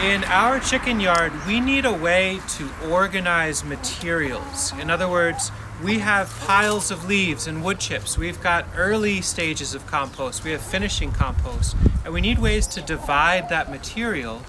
In our chicken yard, we need a way to organize materials. In other words, we have piles of leaves and wood chips. We've got early stages of compost. We have finishing compost. And we need ways to divide that material.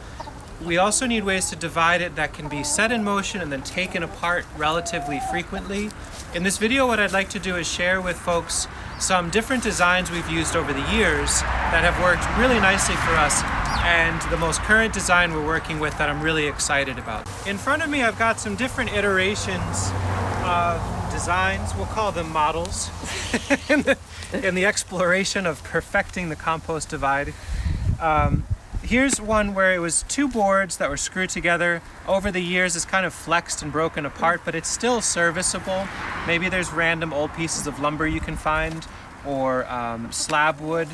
We also need ways to divide it that can be set in motion and then taken apart relatively frequently. In this video, what I'd like to do is share with folks some different designs we've used over the years that have worked really nicely for us, and the most current design we're working with that I'm really excited about. In front of me, I've got some different iterations of designs. We'll call them models in the exploration of perfecting the compost divide. Here's one where it was two boards that were screwed together. Over the years, it's kind of flexed and broken apart, but it's still serviceable. Maybe there's random old pieces of lumber you can find, or slab wood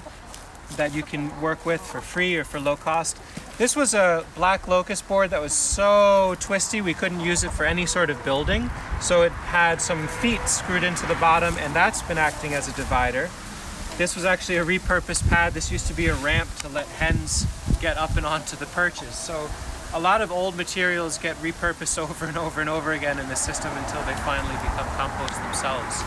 that you can work with for free or for low cost. This was a black locust board that was so twisty we couldn't use it for any sort of building. So it had some feet screwed into the bottom, and that's been acting as a divider. This was actually a repurposed pad. This used to be a ramp to let hens get up and onto the perches. So a lot of old materials get repurposed over and over and over again in the system until they finally become compost themselves.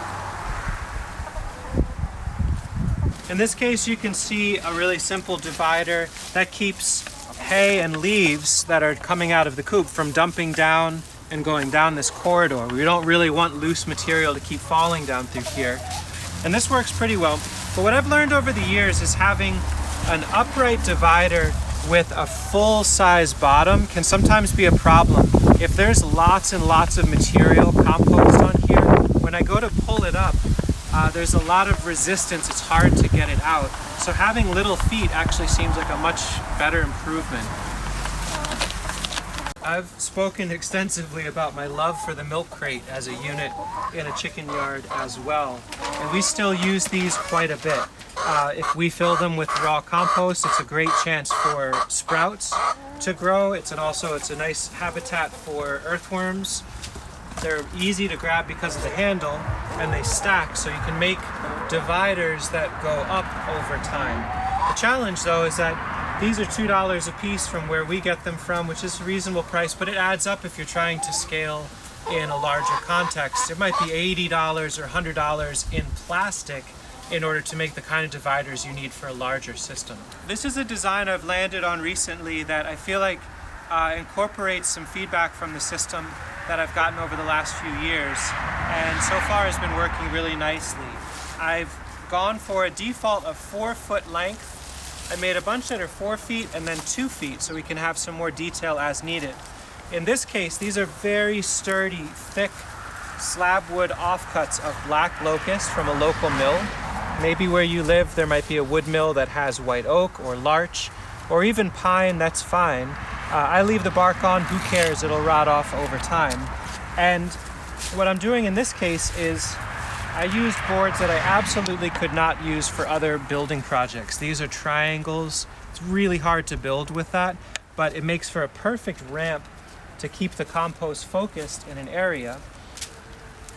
In this case, you can see a really simple divider that keeps hay and leaves that are coming out of the coop from dumping down and going down this corridor. We don't really want loose material to keep falling down through here. And this works pretty well. But what I've learned over the years is having an upright divider with a full-size bottom can sometimes be a problem. If there's lots and lots of material compost on here, when I go to pull it up, there's a lot of resistance. It's hard to get it out. So having little feet actually seems like a much better improvement. I've spoken extensively about my love for the milk crate as a unit in a chicken yard as well. And we still use these quite a bit. If we fill them with raw compost, it's a great chance for sprouts to grow. It's a nice habitat for earthworms. They're easy to grab because of the handle, and they stack, so you can make dividers that go up over time. The challenge, though, is that these are $2 a piece from where we get them from, which is a reasonable price, but it adds up if you're trying to scale in a larger context. It might be $80 or $100 in plastic in order to make the kind of dividers you need for a larger system. This is a design I've landed on recently that I feel like incorporates some feedback from the system that I've gotten over the last few years, and so far has been working really nicely. I've gone for a default of 4-foot length. I made a bunch that are 4 feet and then 2 feet so we can have some more detail as needed. In this case, these are very sturdy, thick slab wood offcuts of black locust from a local mill. Maybe where you live there might be a wood mill that has white oak or larch or even pine. That's fine. I leave the bark on, who cares, it'll rot off over time. And what I'm doing in this case is I used boards that I absolutely could not use for other building projects. These are triangles. It's really hard to build with that, but it makes for a perfect ramp to keep the compost focused in an area.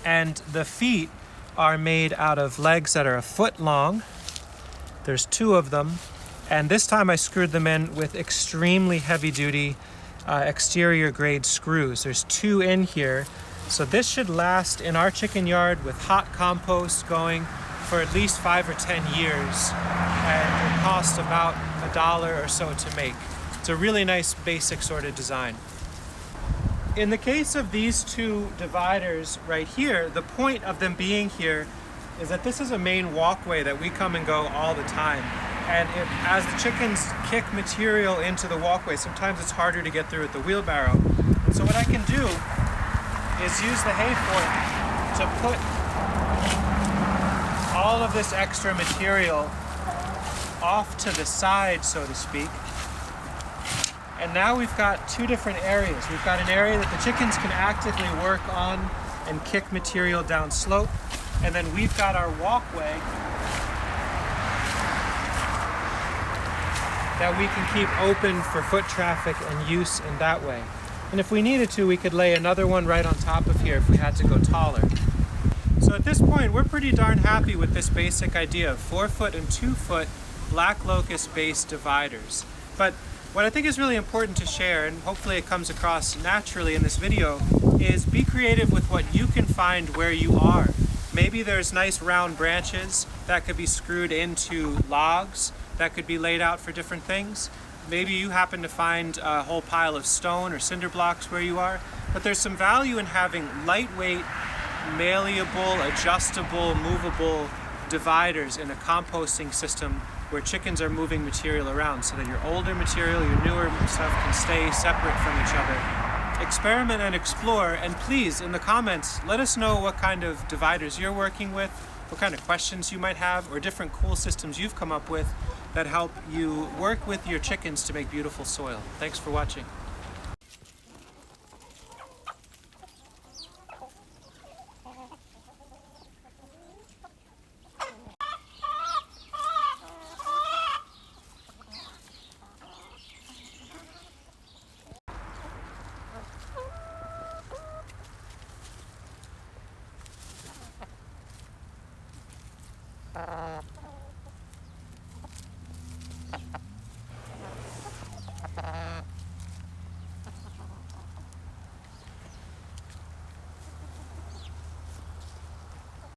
And the feet are made out of legs that are 1 foot long. There's 2 of them. And this time I screwed them in with extremely heavy-duty exterior grade screws. There's 2 in here. So this should last in our chicken yard with hot compost going for at least 5 or 10 years. And it costs about $1 or so to make. It's a really nice basic sort of design. In the case of these 2 dividers right here, the point of them being here is that this is a main walkway that we come and go all the time. And as the chickens kick material into the walkway, sometimes it's harder to get through with the wheelbarrow. And so what I can do is use the hay fork to put all of this extra material off to the side, so to speak. And now we've got 2 different areas. We've got an area that the chickens can actively work on and kick material down slope. And then we've got our walkway that we can keep open for foot traffic and use in that way. And if we needed to, we could lay another one right on top of here if we had to go taller. So at this point, we're pretty darn happy with this basic idea of 4-foot and 2-foot black locust based dividers. But What I think is really important to share, and hopefully it comes across naturally in this video, is be creative with what you can find where you are. Maybe there's nice round branches that could be screwed into logs that could be laid out for different things. Maybe you happen to find a whole pile of stone or cinder blocks where you are, but there's some value in having lightweight, malleable, adjustable, movable dividers in a composting system where chickens are moving material around so that your older material, your newer stuff can stay separate from each other. Experiment and explore, and please, in the comments, let us know what kind of dividers you're working with, what kind of questions you might have, or different cool systems you've come up with that help you work with your chickens to make beautiful soil. Thanks for watching.